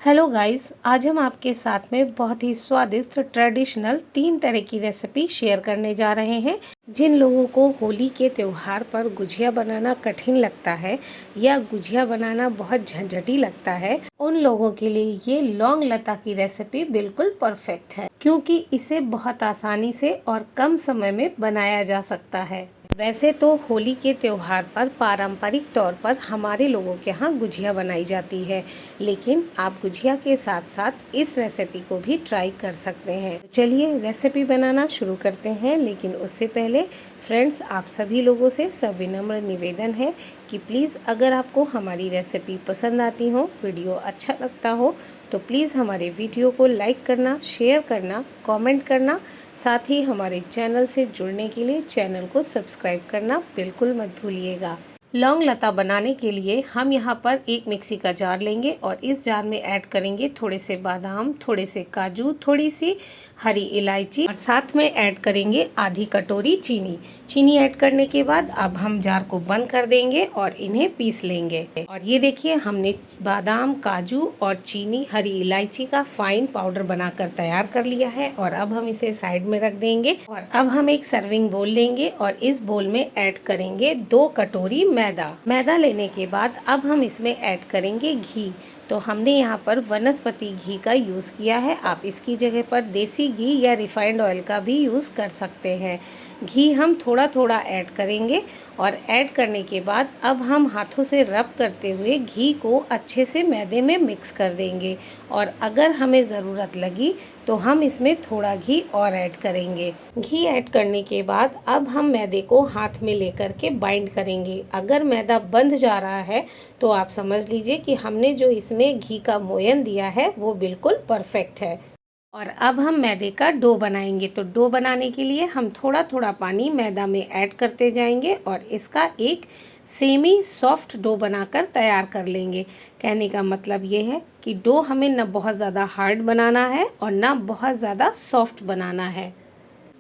Hello guys, आज हम आपके साथ में बहुत ही स्वादिष्ट ट्रेडिशनल 3 तरह की रेसिपी शेयर करने जा रहे हैं। जिन लोगों को होली के त्यौहार पर गुजिया बनाना कठिन लगता है या गुजिया बनाना बहुत झंझटी लगता है, उन लोगों के लिए ये लौंग लता की रेसिपी बिल्कुल परफेक्ट है, क्योंकि इसे बहुत आसानी से और कम समय में बनाया जा सकता है। वैसे तो होली के त्यौहार पर पारंपरिक तौर पर हमारे लोगों के यहाँ गुजिया बनाई जाती है, लेकिन आप गुजिया के साथ साथ इस रेसिपी को भी ट्राई कर सकते हैं। चलिए रेसिपी बनाना शुरू करते हैं, लेकिन उससे पहले फ्रेंड्स, आप सभी लोगों से सविनम्र निवेदन है कि प्लीज़ अगर आपको हमारी रेसिपी पसंद आती हो, वीडियो अच्छा लगता हो, तो प्लीज़ हमारे वीडियो को लाइक करना, शेयर करना, कमेंट करना, साथ ही हमारे चैनल से जुड़ने के लिए चैनल को सब्सक्राइब करना बिल्कुल मत भूलिएगा। लौंग लता बनाने के लिए हम यहाँ पर एक मिक्सी का जार लेंगे और इस जार में ऐड करेंगे थोड़े से बादाम, थोड़े से काजू, थोड़ी सी हरी इलायची और साथ में ऐड करेंगे आधी कटोरी चीनी। चीनी ऐड करने के बाद अब हम जार को बंद कर देंगे और इन्हें पीस लेंगे। और ये देखिए, हमने बादाम, काजू और चीनी, हरी इलायची का फाइन पाउडर बनाकर तैयार कर लिया है और अब हम इसे साइड में रख देंगे। और अब हम एक सर्विंग बोल लेंगे और इस बोल में ऐड करेंगे 2 कटोरी मैदा लेने के बाद अब हम इसमें ऐड करेंगे घी। तो हमने यहाँ पर वनस्पति घी का यूज़ किया है। आप इसकी जगह पर देसी घी या रिफाइंड ऑयल का भी यूज़ कर सकते हैं। घी हम थोड़ा थोड़ा ऐड करेंगे और ऐड करने के बाद अब हम हाथों से रब करते हुए घी को अच्छे से मैदे में मिक्स कर देंगे और अगर हमें ज़रूरत लगी तो हम इसमें थोड़ा घी और ऐड करेंगे। घी ऐड करने के बाद अब हम मैदे को हाथ में लेकर के बाइंड करेंगे। अगर मैदा बंध जा रहा है तो आप समझ लीजिए कि हमने जो इसमें घी का मोयन दिया है वो बिल्कुल परफेक्ट है। और अब हम मैदे का डो बनाएंगे। तो डो बनाने के लिए हम थोड़ा थोड़ा पानी मैदा में ऐड करते जाएंगे और इसका एक सेमी सॉफ्ट डो बनाकर तैयार कर लेंगे। कहने का मतलब ये है कि डो हमें न बहुत ज़्यादा हार्ड बनाना है और न बहुत ज़्यादा सॉफ्ट बनाना है।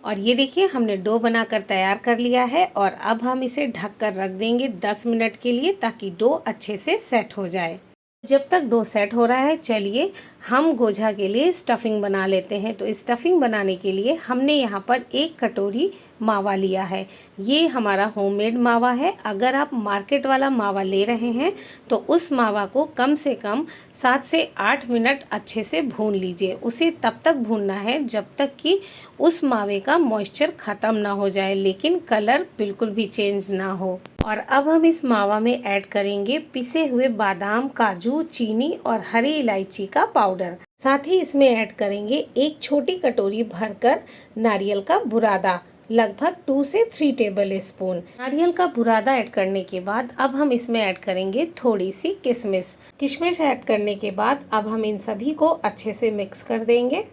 और ये देखिए, हमने डो बनाकर तैयार कर लिया है और अब हम इसे ढक कर रख देंगे 10 मिनट के लिए, ताकि डो अच्छे से सेट हो जाए। जब तक डो सेट हो रहा है, चलिए हम गोझा के लिए स्टफिंग बना लेते हैं। तो स्टफिंग बनाने के लिए हमने यहाँ पर 1 कटोरी मावा लिया है। ये हमारा होममेड मावा है। अगर आप मार्केट वाला मावा ले रहे हैं तो उस मावा को कम से कम 7 से 8 मिनट अच्छे से भून लीजिए। उसे तब तक भूनना है जब तक कि उस मावे का मॉइस्चर ख़त्म ना हो जाए, लेकिन कलर बिल्कुल भी चेंज ना हो। और अब हम इस मावा में ऐड करेंगे पिसे हुए बादाम, काजू, चीनी और हरी इलायची का पाउडर। साथ ही इसमें ऐड करेंगे 1 छोटी कटोरी भरकर नारियल का बुरादा, लगभग 2 से 3 टेबल स्पून। नारियल का बुरादा ऐड करने के बाद अब हम इसमें ऐड करेंगे थोड़ी सी किशमिश। किशमिश ऐड करने के बाद अब हम इन सभी को अच्छे से मिक्स कर देंगे।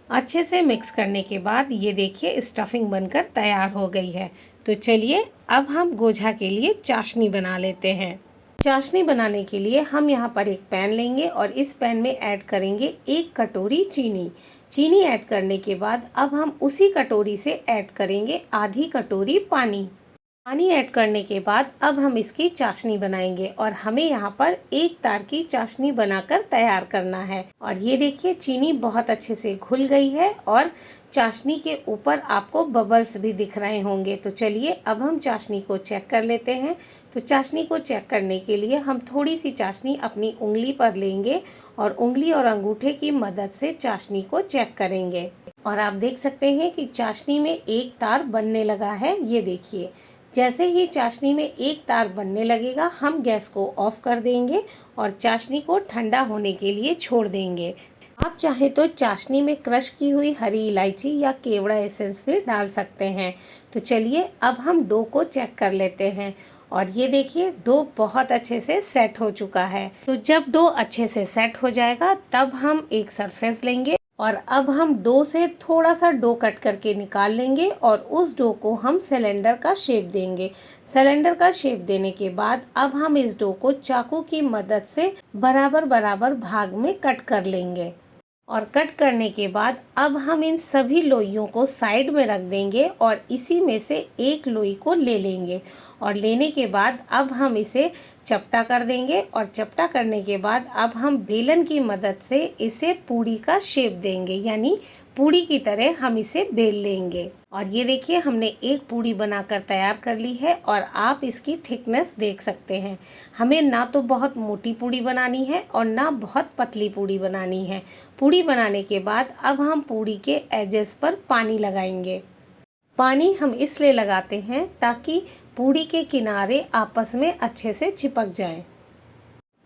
अच्छे से मिक्स करने के बाद ये देखिए, स्टफिंग बनकर तैयार हो गई है। तो चलिए अब हम गोझा के लिए चाशनी बना लेते हैं। चाशनी बनाने के लिए हम यहाँ पर एक पैन लेंगे और इस पैन में ऐड करेंगे 1 कटोरी चीनी। चीनी ऐड करने के बाद अब हम उसी कटोरी से ऐड करेंगे आधी कटोरी पानी। पानी ऐड करने के बाद अब हम इसकी चाशनी बनाएंगे और हमें यहाँ पर 1 तार की चाशनी बनाकर तैयार करना है। और ये देखिए, चीनी बहुत अच्छे से घुल गई है और चाशनी के ऊपर आपको बबल्स भी दिख रहे होंगे। तो चलिए अब हम चाशनी को चेक कर लेते हैं। तो चाशनी को चेक करने के लिए हम थोड़ी सी चाशनी अपनी उंगली पर लेंगे और उंगली और अंगूठे की मदद से चाशनी को चेक करेंगे। और आप देख सकते हैं कि चाशनी में 1 तार बनने लगा है। ये देखिए, जैसे ही चाशनी में 1 तार बनने लगेगा हम गैस को ऑफ कर देंगे और चाशनी को ठंडा होने के लिए छोड़ देंगे। आप चाहे तो चाशनी में क्रश की हुई हरी इलायची या केवड़ा एसेंस भी डाल सकते हैं। तो चलिए अब हम डो को चेक कर लेते हैं। और ये देखिए, डो बहुत अच्छे से सेट हो चुका है। तो जब डो अच्छे से सेट हो जाएगा तब हम एक सरफेस लेंगे और अब हम डो से थोड़ा सा डो कट करके निकाल लेंगे और उस डो को हम सिलेंडर का शेप देंगे। सिलेंडर का शेप देने के बाद अब हम इस डो को चाकू की मदद से बराबर बराबर भाग में कट कर लेंगे। और कट करने के बाद अब हम इन सभी लोइयों को साइड में रख देंगे और इसी में से एक लोई को ले लेंगे और लेने के बाद अब हम इसे चपटा कर देंगे और चपटा करने के बाद अब हम बेलन की मदद से इसे पूड़ी का शेप देंगे, यानी पूड़ी की तरह हम इसे बेल लेंगे। और ये देखिए हमने एक पूड़ी बनाकर तैयार कर ली है और आप इसकी थिकनेस देख सकते हैं। हमें ना तो बहुत मोटी पूड़ी बनानी है और ना बहुत पतली पूड़ी बनानी है। पूड़ी बनाने के बाद अब हम पूड़ी के एजेस पर पानी लगाएंगे। पानी हम इसलिए लगाते हैं ताकि पूड़ी के किनारे आपस में अच्छे से चिपक जाएं।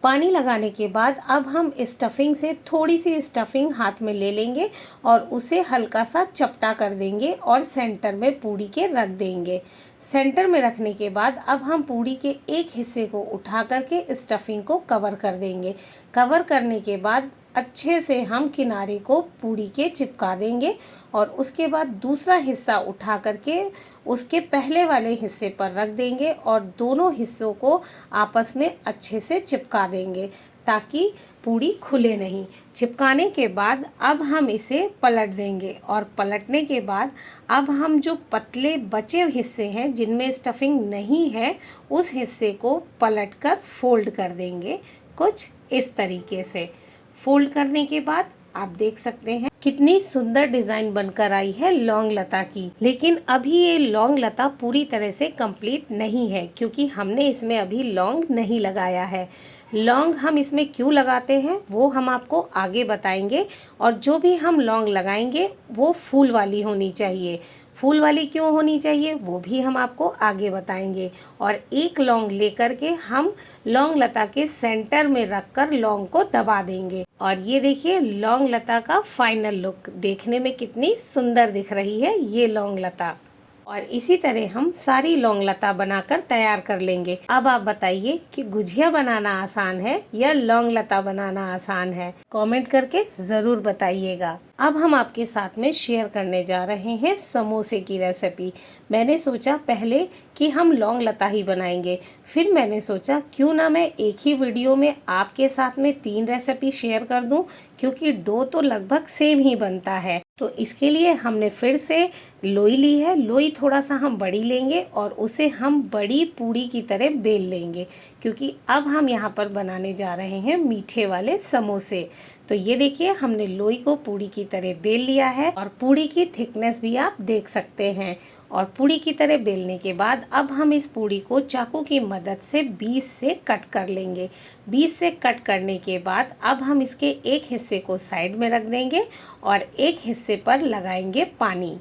पानी लगाने के बाद अब हम स्टफिंग से थोड़ी सी स्टफिंग हाथ में ले लेंगे और उसे हल्का सा चपटा कर देंगे और सेंटर में पूड़ी के रख देंगे। सेंटर में रखने के बाद अब हम पूड़ी के एक हिस्से को उठा करके स्टफिंग को कवर कर देंगे। कवर करने के बाद अच्छे से हम किनारे को पूड़ी के चिपका देंगे और उसके बाद दूसरा हिस्सा उठा करके उसके पहले वाले हिस्से पर रख देंगे और दोनों हिस्सों को आपस में अच्छे से चिपका देंगे ताकि पूड़ी खुले नहीं। चिपकाने के बाद अब हम इसे पलट देंगे और पलटने के बाद अब हम जो पतले बचे हिस्से हैं जिनमें स्टफिंग नहीं है उस हिस्से को पलटकर फोल्ड कर देंगे कुछ इस तरीके से। फोल्ड करने के बाद आप देख सकते हैं कितनी सुंदर डिजाइन बनकर आई है लौंग लता की। लेकिन अभी ये लौंग लता पूरी तरह से कंप्लीट नहीं है क्योंकि हमने इसमें अभी लौंग नहीं लगाया है। लौंग हम इसमें क्यों लगाते हैं वो हम आपको आगे बताएंगे और जो भी हम लौंग लगाएंगे वो फूल वाली होनी चाहिए। फूल वाली क्यों होनी चाहिए वो भी हम आपको आगे बताएंगे। और एक लौंग लेकर के हम लौंग लता के सेंटर में रखकर लौंग को दबा देंगे और ये देखिए लौंग लता का फाइनल लुक देखने में कितनी सुंदर दिख रही है ये लौंग लता। और इसी तरह हम सारी लौंग लता बनाकर तैयार कर लेंगे। अब आप बताइए कि गुजिया बनाना आसान है या लौंग लता बनाना आसान है, कमेंट करके ज़रूर बताइएगा। अब हम आपके साथ में शेयर करने जा रहे हैं समोसे की रेसिपी। मैंने सोचा पहले कि हम लौंग लता ही बनाएंगे, फिर मैंने सोचा क्यों ना मैं एक ही वीडियो में आपके साथ में 3 रेसिपी शेयर कर दूं क्योंकि डो तो लगभग सेम ही बनता है। तो इसके लिए हमने फिर से लोई ली है। लोई थोड़ा सा हम बड़ी लेंगे और उसे हम बड़ी पूड़ी की तरह बेल लेंगे क्योंकि अब हम यहाँ पर बनाने जा रहे हैं मीठे वाले समोसे। तो ये देखिए हमने लोई को पूड़ी की तरह बेल लिया है और पूड़ी की थिकनेस भी आप देख सकते हैं। और पूड़ी की तरह बेलने के बाद अब हम इस पूड़ी को चाकू की मदद से बीच से कट कर लेंगे। बीच से कट करने के बाद अब हम इसके एक हिस्से को साइड में रख देंगे और एक हिस्से पर लगाएंगे पानी।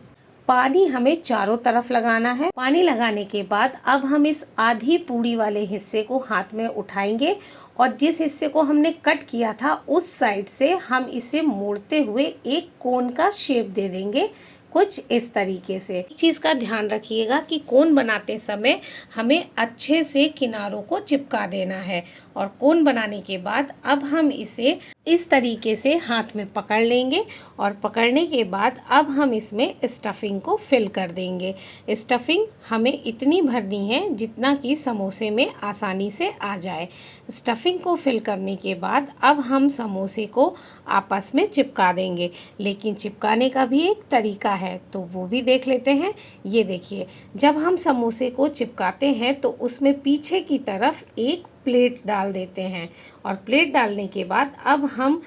पानी हमें चारों तरफ लगाना है। पानी लगाने के बाद अब हम इस आधी पूड़ी वाले हिस्से को हाथ में उठाएंगे और जिस हिस्से को हमने कट किया था उस साइड से हम इसे मोड़ते हुए एक कोन का शेप दे देंगे कुछ इस तरीके से। एक चीज़ का ध्यान रखिएगा कि कोन बनाते समय हमें अच्छे से किनारों को चिपका देना है। और कोन बनाने के बाद अब हम इसे इस तरीके से हाथ में पकड़ लेंगे और पकड़ने के बाद अब हम इसमें स्टफिंग को फिल कर देंगे। स्टफिंग हमें इतनी भरनी है जितना कि समोसे में आसानी से आ जाए। स्टफिंग को फिल करने के बाद अब हम समोसे को आपस में चिपका देंगे, लेकिन चिपकाने का भी एक तरीका है तो वो भी देख लेते हैं। ये देखिए जब हम समोसे को चिपकाते हैं तो उसमें पीछे की तरफ एक प्लेट डाल देते हैं और प्लेट डालने के बाद अब हम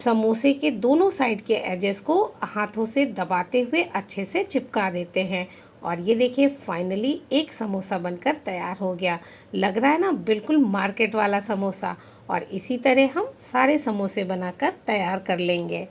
समोसे के दोनों साइड के एजेस को हाथों से दबाते हुए अच्छे से चिपका देते हैं। और ये देखिए फाइनली एक समोसा बनकर तैयार हो गया। लग रहा है ना बिल्कुल मार्केट वाला समोसा। और इसी तरह हम सारे समोसे बनाकर तैयार कर लेंगे।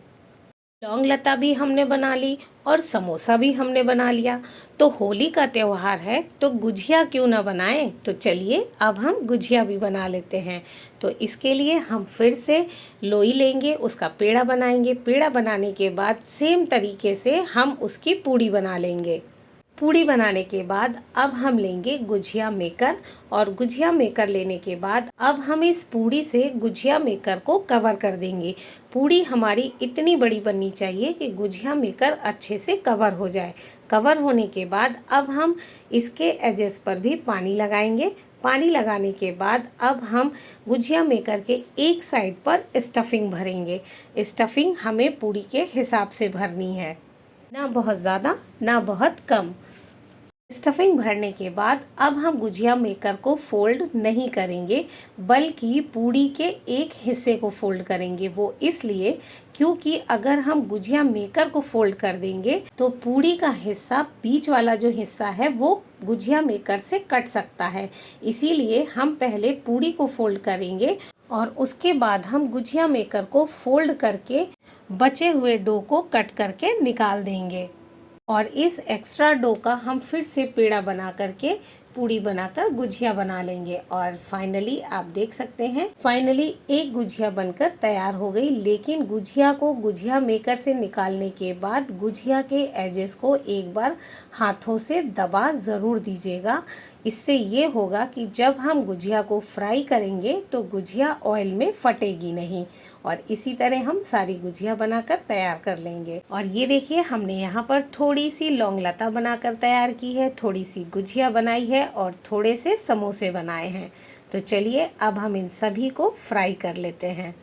लौंग लता भी हमने बना ली और समोसा भी हमने बना लिया। तो होली का त्यौहार है तो गुजिया क्यों ना बनाएं। तो चलिए अब हम गुजिया भी बना लेते हैं। तो इसके लिए हम फिर से लोई लेंगे, उसका पेड़ा बनाएंगे। पेड़ा बनाने के बाद सेम तरीके से हम उसकी पूड़ी बना लेंगे। पूड़ी बनाने के बाद अब हम लेंगे गुजिया मेकर और गुजिया मेकर लेने के बाद अब हम इस पूड़ी से गुजिया मेकर को कवर कर देंगे। पूड़ी हमारी इतनी बड़ी बननी चाहिए कि गुजिया मेकर अच्छे से कवर हो जाए। कवर होने के बाद अब हम इसके एजेस पर भी पानी लगाएंगे। पानी लगाने के बाद अब हम गुजिया मेकर के एक साइड पर स्टफिंग भरेंगे। स्टफिंग हमें पूड़ी के हिसाब से भरनी है, ना बहुत ज़्यादा ना बहुत कम। स्टफिंग भरने के बाद अब हम गुजिया मेकर को फोल्ड नहीं करेंगे, बल्कि पूड़ी के एक हिस्से को फोल्ड करेंगे। वो इसलिए क्योंकि अगर हम गुजिया मेकर को फोल्ड कर देंगे तो पूड़ी का हिस्सा, बीच वाला जो हिस्सा है, वो गुजिया मेकर से कट सकता है। इसीलिए हम पहले पूड़ी को फोल्ड करेंगे और उसके बाद हम गुजिया मेकर को फोल्ड करके बचे हुए डो को कट करके निकाल देंगे। और इस एक्स्ट्रा डो का हम फिर से पेड़ा बना करके पूड़ी बनाकर गुजिया बना लेंगे। और फाइनली आप देख सकते हैं, फाइनली एक गुजिया बनकर तैयार हो गई। लेकिन गुजिया को गुजिया मेकर से निकालने के बाद गुजिया के एजेस को एक बार हाथों से दबा ज़रूर दीजिएगा। इससे ये होगा कि जब हम गुजिया को फ्राई करेंगे तो गुजिया ऑयल में फटेगी नहीं। और इसी तरह हम सारी गुजिया बनाकर तैयार कर लेंगे। और ये देखिए, हमने यहाँ पर थोड़ी सी लौंग लता बनाकर तैयार की है, थोड़ी सी गुजिया बनाई है और थोड़े से समोसे बनाए हैं। तो चलिए अब हम इन सभी को फ्राई कर लेते हैं।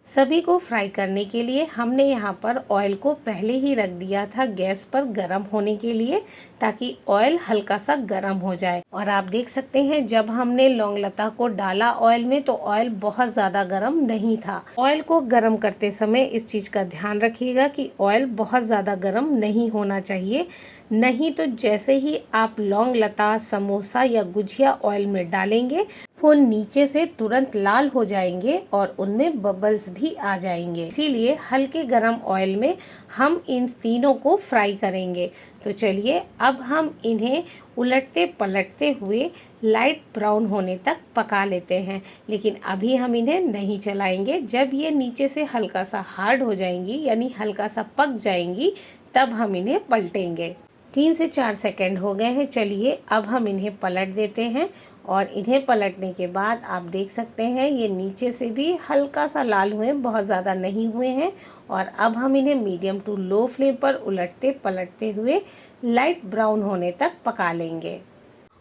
सभी को फ्राई करने के लिए हमने यहाँ पर ऑयल को पहले ही रख दिया था गैस पर गर्म होने के लिए, ताकि ऑयल हल्का सा गर्म हो जाए। और आप देख सकते हैं, जब हमने लौंग लता को डाला ऑयल में तो ऑयल बहुत ज़्यादा गर्म नहीं था। ऑयल को गर्म करते समय इस चीज़ का ध्यान रखिएगा कि ऑयल बहुत ज़्यादा गर्म नहीं होना चाहिए, नहीं तो जैसे ही आप लौंग लता, समोसा या गुजिया ऑयल में डालेंगे वो नीचे से तुरंत लाल हो जाएंगे और उनमें बबल्स भी आ जाएंगे। इसीलिए हल्के गरम ऑयल में हम इन तीनों को फ्राई करेंगे। तो चलिए अब हम इन्हें उलटते पलटते हुए लाइट ब्राउन होने तक पका लेते हैं। लेकिन अभी हम इन्हें नहीं चलाएंगे। जब ये नीचे से हल्का सा हार्ड हो जाएंगी, यानी हल्का सा पक जाएंगी, तब हम इन्हें पलटेंगे। 3 से 4 सेकंड हो गए हैं। चलिए अब हम इन्हें पलट देते हैं। और इन्हें पलटने के बाद आप देख सकते हैं ये नीचे से भी हल्का सा लाल हुए, बहुत ज़्यादा नहीं हुए हैं। और अब हम इन्हें मीडियम टू लो फ्लेम पर उलटते पलटते हुए लाइट ब्राउन होने तक पका लेंगे।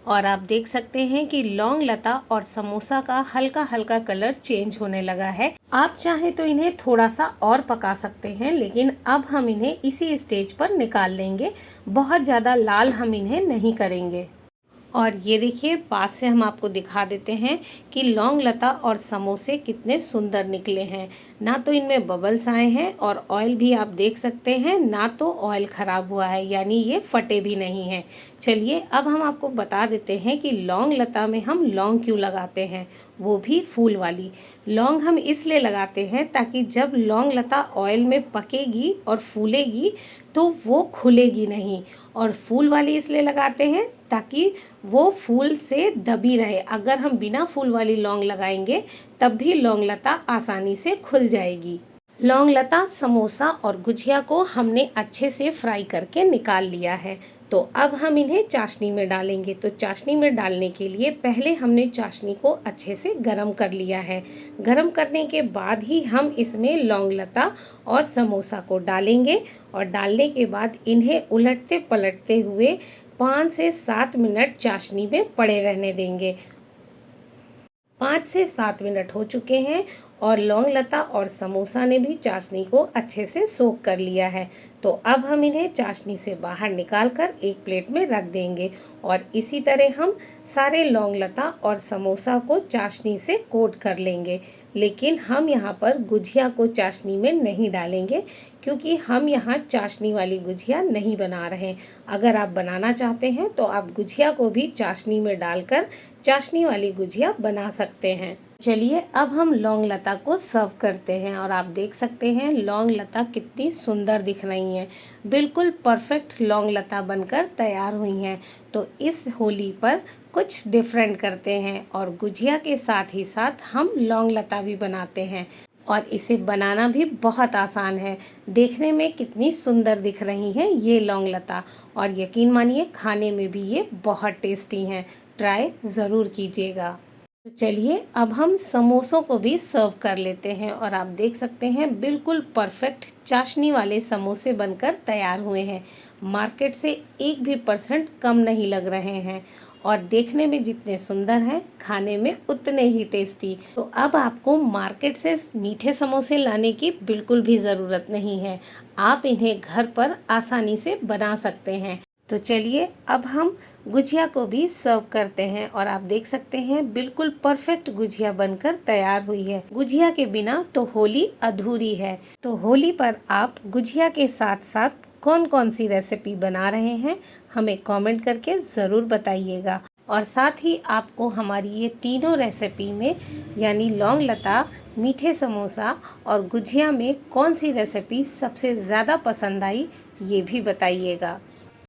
और आप देख सकते हैं कि लौंग लता और समोसा का हल्का हल्का कलर चेंज होने लगा है। आप चाहें तो इन्हें थोड़ा सा और पका सकते हैं, लेकिन अब हम इन्हें इसी स्टेज पर निकाल लेंगे। बहुत ज़्यादा लाल हम इन्हें नहीं करेंगे। और ये देखिए, पास से हम आपको दिखा देते हैं कि लौंग लता और समोसे कितने सुंदर निकले हैं। ना तो इनमें बबल्स आए हैं और ऑयल भी आप देख सकते हैं, ना तो ऑयल ख़राब हुआ है, यानी ये फटे भी नहीं हैं। चलिए अब हम आपको बता देते हैं कि लौंग लता में हम लौंग क्यों लगाते हैं, वो भी फूल वाली। लौंग हम इसलिए लगाते हैं ताकि जब लौंग लता ऑयल में पकेगी और फूलेगी तो वो खुलेगी नहीं। और फूल वाली इसलिए लगाते हैं ताकि वो फूल से दबी रहे। अगर हम बिना फूल वाली लौंग लगाएंगे तब भी लौंग लता आसानी से खुल जाएगी। लौंग लता, समोसा और गुजिया को हमने अच्छे से फ्राई करके निकाल लिया है। तो अब हम इन्हें चाशनी में डालेंगे। तो चाशनी में डालने के लिए पहले हमने चाशनी को अच्छे से गरम कर लिया है। गरम करने के बाद ही हम इसमें लौंग लता और समोसा को डालेंगे। और डालने के बाद इन्हें उलटते पलटते हुए 5 से 7 मिनट चाशनी में पड़े रहने देंगे। 5 से 7 मिनट हो चुके हैं और लौंग लता और समोसा ने भी चाशनी को अच्छे से सोख कर लिया है। तो अब हम इन्हें चाशनी से बाहर निकालकर एक प्लेट में रख देंगे। और इसी तरह हम सारे लौंग लता और समोसा को चाशनी से कोट कर लेंगे। लेकिन हम यहाँ पर गुजिया को चाशनी में नहीं डालेंगे, क्योंकि हम यहाँ चाशनी वाली गुजिया नहीं बना रहे हैं। अगर आप बनाना चाहते हैं तो आप गुजिया को भी चाशनी में डालकर चाशनी वाली गुजिया बना सकते हैं। चलिए अब हम लौंग लता को सर्व करते हैं। और आप देख सकते हैं लौंग लता कितनी सुंदर दिख रही हैं, बिल्कुल परफेक्ट लौंग लता बनकर तैयार हुई हैं। तो इस होली पर कुछ डिफरेंट करते हैं और गुजिया के साथ ही साथ हम लौंग लता भी बनाते हैं। और इसे बनाना भी बहुत आसान है। देखने में कितनी सुंदर दिख रही हैं ये लौंग लता, और यकीन मानिए खाने में भी ये बहुत टेस्टी हैं। ट्राई ज़रूर कीजिएगा। तो चलिए अब हम समोसों को भी सर्व कर लेते हैं। और आप देख सकते हैं बिल्कुल परफेक्ट चाशनी वाले समोसे बनकर तैयार हुए हैं। मार्केट से 1% भी कम नहीं लग रहे हैं। और देखने में जितने सुंदर हैं खाने में उतने ही टेस्टी। तो अब आपको मार्केट से मीठे समोसे लाने की बिल्कुल भी ज़रूरत नहीं है, आप इन्हें घर पर आसानी से बना सकते हैं। तो चलिए अब हम गुजिया को भी सर्व करते हैं और आप देख सकते हैं बिल्कुल परफेक्ट गुजिया बनकर तैयार हुई है। गुजिया के बिना तो होली अधूरी है। तो होली पर आप गुजिया के साथ साथ कौन कौन सी रेसिपी बना रहे हैं हमें कमेंट करके ज़रूर बताइएगा। और साथ ही आपको हमारी ये तीनों रेसिपी में यानी लौंग लता, मीठे समोसा और गुजिया में कौन सी रेसिपी सबसे ज़्यादा पसंद आई ये भी बताइएगा।